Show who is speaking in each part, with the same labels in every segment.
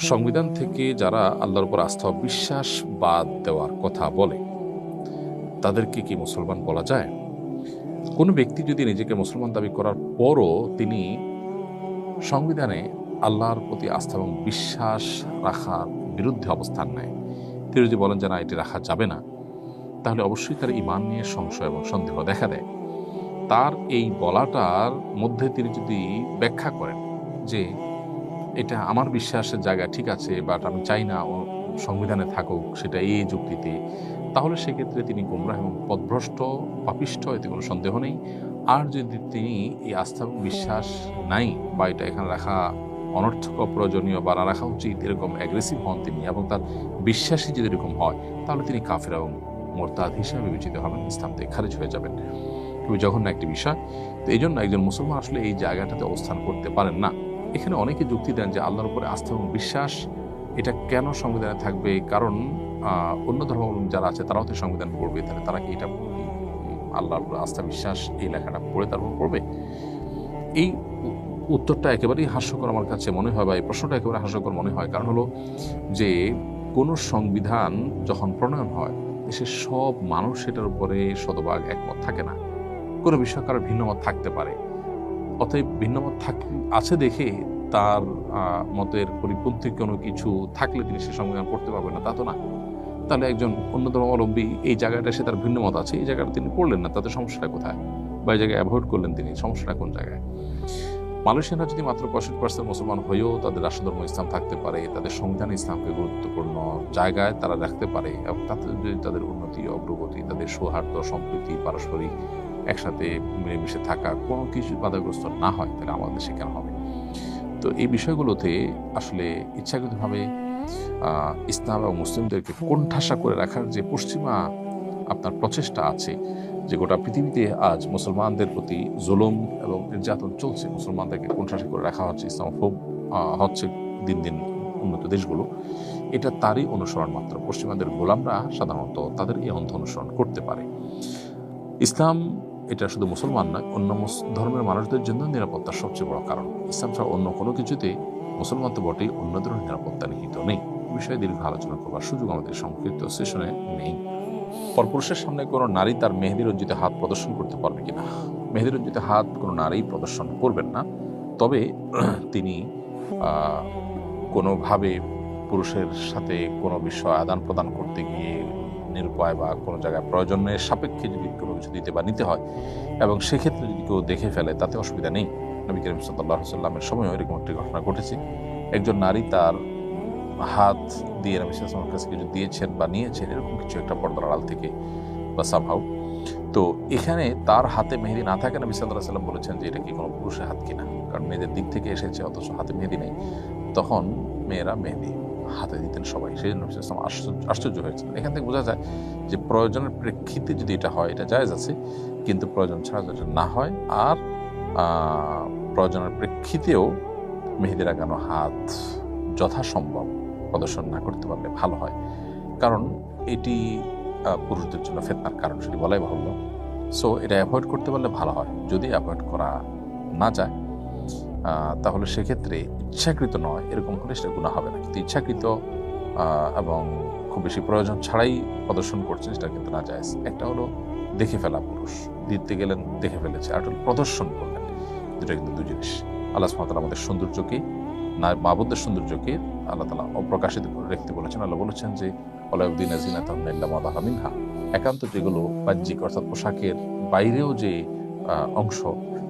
Speaker 1: সংবিধান থেকে যারা আল্লাহর উপর আস্থা ও বিশ্বাস বাদ দেওয়ার কথা বলে তাদেরকে কি মুসলমান বলা যায়? কোনো ব্যক্তি যদি নিজেকে মুসলমান দাবি করার পরও তিনি সংবিধানে আল্লাহর প্রতি আস্থা এবং বিশ্বাস রাখার বিরুদ্ধে অবস্থান নেয়, তিনি যদি বলেন যে না এটি রাখা যাবে না, তাহলে অবশ্যই তার ঈমান নিয়ে সংশয় এবং সন্দেহ দেখা দেয়। তার এই বলাটার মধ্যে তিনি যদি ব্যাখ্যা করেন যে এটা আমার বিশ্বাসের জায়গা ঠিক আছে, বাট আমি চাই না ও সংবিধানে থাকুক, সেটা এই যুক্তিতে, তাহলে সেক্ষেত্রে তিনি গোমরাহ এবং পথভ্রষ্ট পাপিষ্ঠ, এতে কোনো সন্দেহ নেই। আর যদি তিনি এই আস্থা এবং বিশ্বাস নাই বা এটা এখানে রাখা অনর্থক, অপ্রয়োজনীয় বা না রাখা উচিত এরকম অ্যাগ্রেসিভ হন তিনি, এবং তার বিশ্বাসই যদি এরকম হয়, তাহলে তিনি কাফের এবং মোরতাদ হিসেবে বিবেচিত হবেন, ইসলাম থেকে খারিজ হয়ে যাবেন। খুবই জঘন্য একটি বিষয়। তো এই জন্য একজন মুসলমান আসলে এই জায়গাটাতে অবস্থান করতে পারেন না। এখানে অনেকে যুক্তি দেন যে আল্লাহর উপরে আস্থা এবং বিশ্বাস এটা কেন সংবিধানে থাকবে, কারণ অন্য ধর্মাবলম্বী যারা আছে তারাও তো সংবিধান পড়বে, তাহলে তারা কি এটা আল্লাহর উপরে আস্থা বিশ্বাস এই লেখাটা পড়ে তারপর পড়বে? এই উত্তরটা একেবারেই হাস্যকর আমার কাছে মনে হয়, বা এই প্রশ্নটা একেবারে হাস্যকর মনে হয়। কারণ হলো যে কোনো সংবিধান যখন প্রণয়ন হয়, সে সব মানুষ সেটার উপরে শতভাগ একমত থাকে না। কোনো বিষয় কারো ভিন্নমত থাকতে পারে। অতএব ভিন্নমত আছে দেখে তার মতের পরিপন্থী কোনো কিছু থাকলে তিনি সে সংবিধান পড়তে পারবেন না, তা তো না। তাহলে একজন অন্য ধর্মাবলম্বী এই জায়গাটা সে তার ভিন্নমত আছে, এই জায়গাটা তিনি পড়লেন না, তাতে সমস্যাটা কোথায়? বা এই জায়গায় অ্যাভয়েড করলেন তিনি, সমস্যাটা কোন জায়গায়? মালয়েশিয়ানরা যদি মাত্র 65% মুসলমান হয়েও তাদের রাষ্ট্রধর্ম ইসলাম থাকতে পারে, তাদের সংবিধানে ইসলামকে গুরুত্বপূর্ণ জায়গায় তারা রাখতে পারে, এবং তাতে যদি তাদের উন্নতি, অগ্রগতি, তাদের সৌহার্দ্য, সম্প্রীতি, পারস্পরিক একসাথে মিলেমিশে থাকা কোনো কিছু বাধাগ্রস্ত না হয়, তাহলে আমাদের দেশে কেন হবে? তো এই বিষয়গুলোতে আসলে ইচ্ছাকৃতভাবে ইসলাম এবং মুসলিমদেরকে কোণঠাসা করে রাখার যে পশ্চিমা আপনার প্রচেষ্টা আছে, যে গোটা পৃথিবীতে আজ মুসলমানদের প্রতি জুলুম এবং নির্যাতন চলছে, মুসলমানদেরকে কোণঠাসা করে রাখা হচ্ছে, ইসলামোফোব হচ্ছে দিন দিন উন্নত দেশগুলো, এটা তারই অনুসরণ মাত্র। পশ্চিমাদের গোলামরা সাধারণত তাদের এই অন্ধ অনুসরণ করতে পারে। ইসলাম এটা শুধু মুসলমান নয়, অন্য ধর্মের মানুষদের জন্য নিরাপত্তার সবচেয়ে বড় কারণ। ইসলাম ছাড়া অন্য কোনো কিছুতে মুসলমান তো বটেই, অন্যদেরও নিরাপত্তা নিহিত নেই। বিষয়ে দীর্ঘ আলোচনা করবার সুযোগ আমাদের সংক্ষিপ্ত সেশনে নেই। পরপুরুষের সামনে কোনো নারী তার মেহেদি রঞ্জিত হাত প্রদর্শন করতে পারবে কিনা? মেহেদি রঞ্জিত হাত কোনো নারী প্রদর্শন করবেন না, তবে তিনি কোনোভাবে পুরুষের সাথে কোনো বিষয় আদান প্রদান করতে গিয়ে নিরুপায় বা কোনো জায়গায় প্রয়োজনের সাপেক্ষে যদি কোনো কিছু দিতে বা নিতে হয়, এবং সেক্ষেত্রে যদি কেউ দেখে ফেলে, তাতে অসুবিধা নেই। নবী করিম সাল্লাল্লাহু আলাইহি ওয়াসাল্লামের সময়ও এরকম একটি ঘটনা ঘটেছে। একজন নারী তার হাত দিয়ে নবী সাল্লাল্লাহু আলাইহি ওয়াসাল্লামের কাছে কিছু দিয়েছেন বা নিয়েছেন, এরকম কিছু একটা পর্দার আড়াল থেকে বা সামহাউ। তো এখানে তার হাতে মেহেদি না থাকে, নবী সাল্লাল্লাহু আলাইহি ওয়াসাল্লাম বলেছেন যে এটা কি কোনো পুরুষের হাত কিনা, কারণ মেয়েদের দিক থেকে এসেছে অথচ হাতে মেহেদি নেই। তখন মেয়েরা মেহেদি হাতে দিতেন সবাই, সেই জন্য নবী সাল্লাল্লাহু আলাইহি ওয়াসাল্লাম আশ্চর্য হয়েছিল। এখান থেকে বোঝা যায় যে প্রয়োজনের প্রেক্ষিতে যদি এটা হয়, এটা জায়েজ আছে, কিন্তু প্রয়োজন ছাড়া যদি না হয়, আর প্রয়োজনের প্রেক্ষিতেও মেহেদি লাগানো হাত যথাসম্ভব প্রদর্শন না করতে পারলে ভালো হয়, কারণ এটি পুরুষদের জন্য ফিতনার কারণ, সেটি বলাই বাহুল্য। সো এটা অ্যাভয়েড করতে পারলে ভালো হয়। যদি অ্যাভয়েড করা না যায়, তাহলে সেক্ষেত্রে ইচ্ছাকৃত নয় এরকম হলে সেটা গুনাহ হবে না, কিন্তু ইচ্ছাকৃত এবং খুব বেশি প্রয়োজন ছাড়াই প্রদর্শন করছেন, সেটা কিন্তু না জায়েজ। একটা হলো দেখে ফেলা, পুরুষ দিতে গেলেন দেখে ফেলেছে, আর হলো প্রদর্শন করলেন, দুটো কিন্তু দু জিনিস। আল্লাহ সুবহানাহু ওয়া তাআলা আমাদের সৌন্দর্যকে, মাবুদের সৌন্দর্যকে আল্লাহ তাআলা অপ্রকাশিত করে রাখতে বলেছেন। আল্লাহ বলেছেন যে ওয়ালাউদ্দিনা জিনাতাহুম ইল্লা মা যাহারা মিনহা, একান্ত যেগুলো বাহ্যিক অর্থাৎ পোশাকের বাইরেও যে অংশ,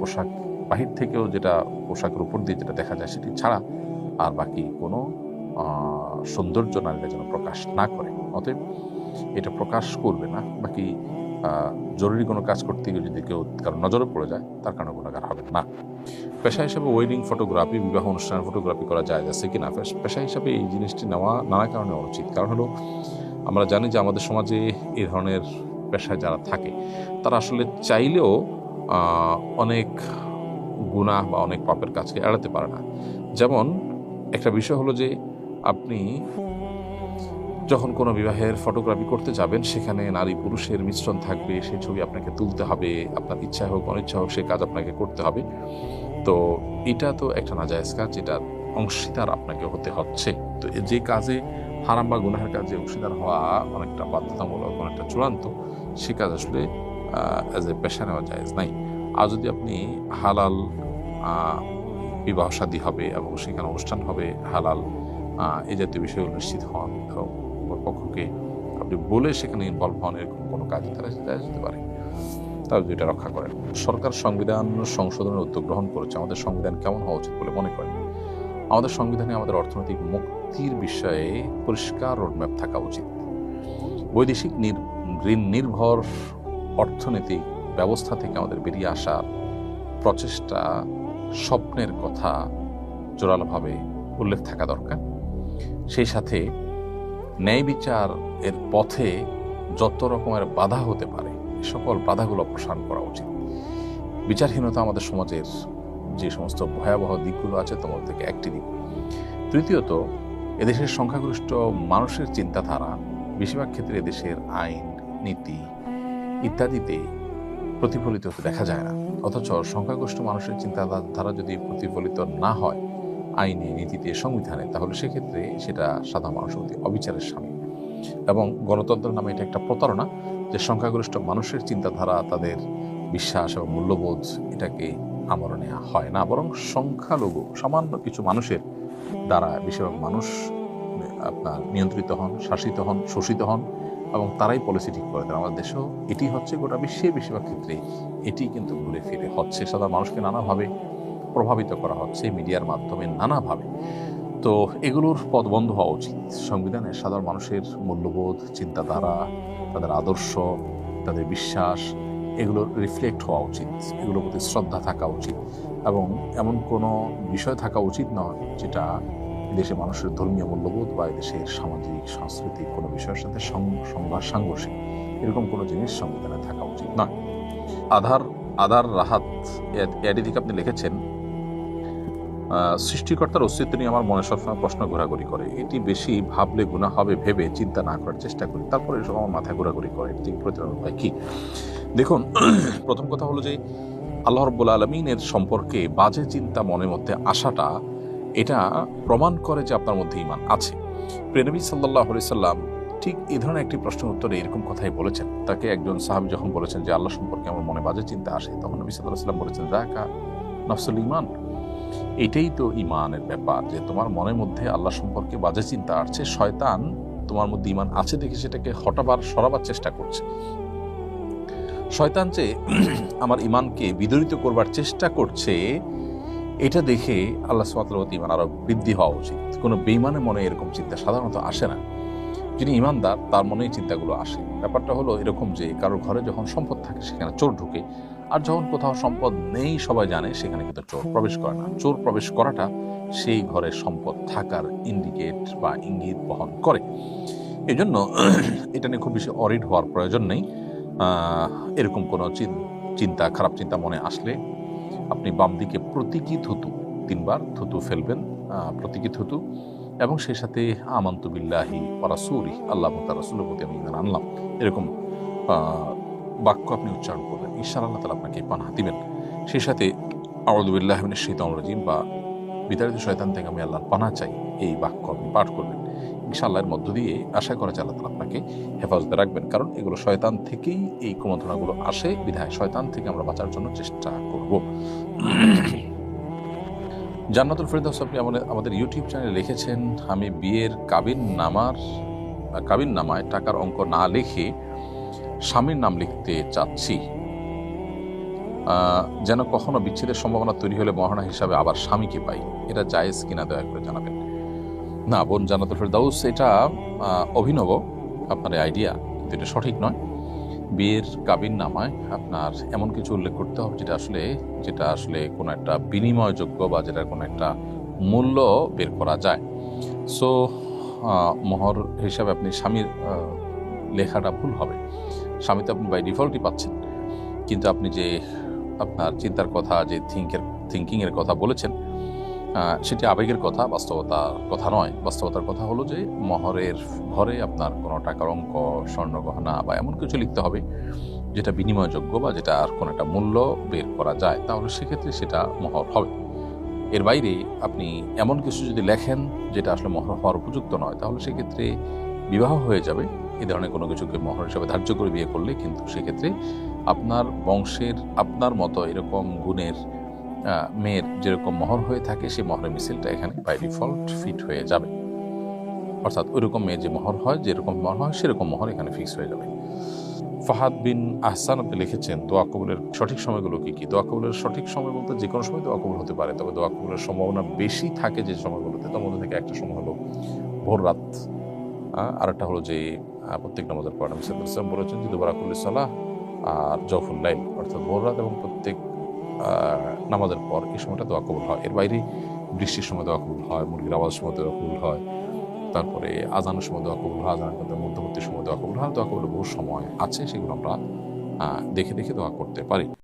Speaker 1: পোশাক বাহির থেকেও যেটা পোশাকের উপর দিয়ে যেটা দেখা যায় সেটি ছাড়া আর বাকি কোনো সৌন্দর্য নারীরা যেন প্রকাশ না করে। অতএব এটা প্রকাশ করবে না। বাকি জরুরি কোনো কাজ করতে গিয়ে যদি কেউ কারো নজরে পড়ে যায়, তার কারণে গুনাহগার হবে না। পেশা হিসাবে ওয়েডিং ফটোগ্রাফি, বিবাহ অনুষ্ঠানের ফটোগ্রাফি করা যায় আছে কিনা? পেশা হিসাবে এই জিনিসটি নেওয়া নানা কারণে অনুচিত। কারণ হলো আমরা জানি যে আমাদের সমাজে এই ধরনের পেশায় যারা থাকে তারা আসলে চাইলেও অনেক গুনাহ বা অনেক পাপের কাজকে এড়াতে পারে না। যেমন একটা বিষয় হলো যে আপনি যখন কোনো বিবাহের ফটোগ্রাফি করতে যাবেন, সেখানে নারী পুরুষের মিশ্রণ থাকবে, সেই ছবি আপনাকে তুলতে হবে, আপনার ইচ্ছা হোক অনিচ্ছা হোক সেই কাজ আপনাকে করতে হবে। তো এটা তো একটা নাজায়েজ কাজ, যেটা অংশীদার আপনাকে হতে হচ্ছে। তো যে কাজে হারাম বা গুনাহের কাজে অংশীদার হওয়া অনেকটা বাধ্যতামূলক, অনেকটা চূড়ান্ত, সে কাজ আসলে অ্যাজ এ পেশা নেওয়া জায়েজ নাই। আর যদি আপনি হালাল বিবাহ শাদী হবে এবং সেখানে অনুষ্ঠান হবে হালাল, এই জাতীয় বিষয়গুলো নিশ্চিত হন এবং পক্ষকে আপনি বলে সেখানে ইনভলভ হন, এরকম কোনো কাজ তারা যেতে পারে, তারা যদি এটা রক্ষা করেন। সরকার সংবিধান সংশোধনের উদ্যোগ গ্রহণ করেছে। আমাদের সংবিধান কেমন হওয়া উচিত বলে মনে করেন? আমাদের সংবিধানে আমাদের অর্থনৈতিক মুক্তির বিষয়ে পরিষ্কার রোডম্যাপ থাকা উচিত। বৈদেশিক ঋণ নির্ভর অর্থনৈতিক ব্যবস্থা থেকে আমাদের বেরিয়ে আসার প্রচেষ্টা, স্বপ্নের কথা জোরালোভাবে উল্লেখ থাকা দরকার। সেই সাথে ন্যায় বিচার এর পথে যত রকমের বাধা হতে পারে সকল বাধাগুলো অপসারণ করা উচিত। বিচারহীনতা আমাদের সমাজের যে সমস্ত ভয়াবহ দিকগুলো আছে তোমার থেকে একটি দিক। তৃতীয়ত, এদেশের সংখ্যাগরিষ্ঠ মানুষের চিন্তাধারা বেশিরভাগ ক্ষেত্রে এদেশের আইন, নীতি ইত্যাদিতে প্রতিফলিত হতে দেখা যায় না। অথচ সংখ্যাগরিষ্ঠ মানুষের চিন্তাধারা যদি প্রতিফলিত না হয় আইনে, নীতিতে, সংবিধানে, তাহলে সেক্ষেত্রে সেটা সাধারণ মানুষের প্রতি অবিচারের সামিল। এবং গণতন্ত্রের নামে এটা একটা প্রতারণা যে সংখ্যাগরিষ্ঠ মানুষের চিন্তাধারা, তাদের বিশ্বাস এবং মূল্যবোধ এটাকে আমলে নেওয়া হয় না, বরং সংখ্যালঘু সামান্য কিছু মানুষের দ্বারা বেশিরভাগ মানুষ আপনার নিয়ন্ত্রিত হন, শাসিত হন, শোষিত হন এবং তারাই পলিসি ঠিক করে দেন। আমাদের দেশেও এটি হচ্ছে, গোটা বিশ্বে বেশিরভাগ ক্ষেত্রে এটি কিন্তু ঘুরে ফিরে হচ্ছে। সাধারণ মানুষকে নানাভাবে প্রভাবিত করা হচ্ছে মিডিয়ার মাধ্যমে নানাভাবে। তো এগুলোর পথ বন্ধ হওয়া উচিত। সংবিধানে সাধারণ মানুষের মূল্যবোধ, চিন্তাধারা, তাদের আদর্শ, তাদের বিশ্বাস এগুলো রিফ্লেক্ট হওয়া উচিত। এগুলোর প্রতি শ্রদ্ধা থাকা উচিত এবং এমন কোনো বিষয় থাকা উচিত নয় যেটা দেশের মানুষের ধর্মীয় মূল্যবোধ বা দেশের সামাজিক সাংস্কৃতিক কোনো বিষয়ের সাথে সাংঘর্ষিক এরকম কোনো জিনিস সংবিধানে থাকা উচিত নয়। আধার রাহাত এডি থেকে আপনি লিখেছেন, সৃষ্টিকর্তার অস্তিত্ব নিয়ে আমার মনে সবসময় প্রশ্ন ঘোরাঘুরি করে। এটি বেশি ভাবলে গুনাহ হবে ভেবে চিন্তা না করার চেষ্টা করি, তারপরে এসব আমার মাথায় ঘোরাঘুরি করে। এটি প্রতিরোধ উপায় কি? দেখুন, প্রথম কথা হলো যে আল্লাহ রাব্বুল আলামিনের সম্পর্কে বাজে চিন্তা মনের মধ্যে আসাটা এটা প্রমাণ করে যে আপনার মধ্যে ঈমান আছে। প্রিয় নবী সাল্লাল্লাহু আলাইহি সাল্লাম ঠিক এই ধরনের একটি প্রশ্নের উত্তরে এরকম কথাই বলেছেন। তাকে একজন সাহাবী যখন বলেছেন যে আল্লাহ সম্পর্কে আমার মনে বাজে চিন্তা আসে, তখন নবী সাল্লাল্লাহু আলাইহি সাল্লাম বলেছেন, যাকা নফসুল ঈমান, এটাই তো ঈমানের ব্যাপার, যে তোমার মনের মধ্যে আল্লাহ সম্পর্কে বাজে চিন্তা আসছে, শয়তান তোমার মধ্যে ঈমান আছে দেখে সেটাকে সরাবার চেষ্টা করছে। শয়তান যে আমার ঈমানকে বিদরিত করবার চেষ্টা করছে এটা দেখে আল্লাহ সুবহানাহু ওয়া তাআলার ঈমান আরো বৃদ্ধি হওয়া উচিত। কোনো বেঈমানের মনে এরকম চিন্তা সাধারণত আসে না। যিনি ঈমানদার তার মনেই চিন্তাগুলো আসে। ব্যাপারটা হলো এরকম যে কারোর ঘরে যখন সম্পদ থাকে সেখানে চোর ঢুকে, আর যখন কোথাও সম্পদ নেই সবাই জানে সেখানে কিন্তু চোর প্রবেশ করে না। চোর প্রবেশ করাটা সেই ঘরে সম্পদ থাকার ইন্ডিকেট বা ইঙ্গিত বহন করে। এই জন্য এটা নিয়ে খুব বেশি অরিড হওয়ার প্রয়োজন নেই। এরকম কোনো চিন্তা, খারাপ চিন্তা মনে আসলে আপনি বাম দিকে প্রতীকী থুতু 3 বার থুতু ফেলবেন, প্রতীকী থুতু, এবং সেই সাথে আমান্তু বিল্লাহি ওয়া রাসূলিহি, আল্লাহ এবং তার রাসূলের প্রতি আমি ঈমান আনলাম, এরকম বাক্য আপনি উচ্চারণ করবেন। ইনশাআল্লাহ আল্লাহ তাআলা আপনাকে পানাহ দিবেন। সেই সাথে আউযু বিল্লাহি মিনাশ শাইতানির রাজিম বা বিতাড়িত শয়তান থেকে আমি আল্লাহর পানাহ চাই, এই বাক্য আপনি পাঠ করবেন। ইনশাআল্লাহ এর মধ্য দিয়ে আশা করা যায় আল্লাহ তাআলা আপনাকে হেফাজতে রাখবেন। কারণ এগুলো শয়তান থেকেই এই কুমন্ত্রণাগুলো আসে, বিধায় শয়তান থেকে আমরা বাঁচার জন্য চেষ্টা করব। জান্নাতুল ফেরদাউস আপনি আমাদের ইউটিউব চ্যানেলে লিখেছেন, আমি বিয়ের কাবিননামায় টাকার অঙ্ক না লিখে স্বামীর নাম লিখতে চাচ্ছি, যেন কখনো বিচ্ছেদের সম্ভাবনা তৈরি হলে মহারণা হিসাবে আবার স্বামীকে পাই। এটা জায়েজ কিনা দয়া করে জানাবেন। না বোন জান্নাতুল ফেরদাউস, এটা অভিনব আপনার আইডিয়া, কিন্তু এটা সঠিক নয়। বিয়ের কাবিননামায় আপনার এমন কিছু উল্লেখ করতে হবে যেটা আসলে কোনো একটা বিনিময়যোগ্য বা যেটার কোনো একটা মূল্য বের করা যায়। সো মোহর হিসাবে আপনি স্বামীর লেখাটা ভুল হবে। স্বামী তো আপনি বাই ডিফল্টই পাচ্ছেন, কিন্তু আপনি যে আপনার চিন্তার কথা, যে থিঙ্কিংয়ের কথা বলেছেন, সেটি আবেগের কথা, বাস্তবতার কথা নয়। বাস্তবতার কথা হলো যে মহরের ঘরে আপনার কোনো টাকার অঙ্ক, স্বর্ণ গহনা বা এমন কিছু লিখতে হবে যেটা বিনিময়যোগ্য বা যেটা আর কোনো একটা মূল্য বের করা যায়, তাহলে সেক্ষেত্রে সেটা মহর হবে। এর বাইরে আপনি এমন কিছু যদি লেখেন যেটা আসলে মহর হওয়ার উপযুক্ত নয়, তাহলে সেক্ষেত্রে বিবাহ হয়ে যাবে। এ ধরনের কোনো কিছুকে মহর হিসাবে ধার্য করে বিয়ে করলে কিন্তু সেক্ষেত্রে আপনার বংশের আপনার মতো এরকম গুণের মেয়ের যেরকম মহর হয়ে থাকে, সেই মহরের মিছিলটা এখানে বাই ডিফল্ট ফিট হয়ে যাবে। অর্থাৎ ওইরকম মেয়ে যে মহর হয়, যেরকম মহর হয় সেরকম মহর এখানে ফিক্স হয়ে যাবে। ফাহাদ বিন আহসান আপনি লিখেছেন, দোয়া কবুলের সঠিক সময়গুলো কি কি? দোয়া কবুলের সঠিক সময় বলতে যে কোনো সময় দোয়া কবুল হতে পারে, তবে দোয়া কবুলের সম্ভাবনা বেশি থাকে যে সময়গুলোতে। তার মধ্যে থেকে একটা সময় হলো ভোর রাত, আর একটা হলো যে প্রত্যেক নামাজের পর নবী সাল্লাল্লাহু আলাইহি ওয়াসাল্লাম বলেছেন যে দুবারাকুল্লি সালাহ আর জওফুল লাইল, অর্থাৎ ভোর রাত এবং প্রত্যেক নামাজের পর এই সময়টা দোয়া কবুল হয়। এর বাইরে বৃষ্টির সময় দোয়া কবুল হয়, মুরগির আওয়াজের সময় দোয়া কবুল হয়, তারপরে আজানের সময় দোয়া কবুল হয়, আজানের মধ্যবর্তী সময় দোয়া কবুল হয়। দোয়া কবুলের বহু সময় আছে, সেগুলো আমরা দেখে দেখে দোয়া করতে পারি।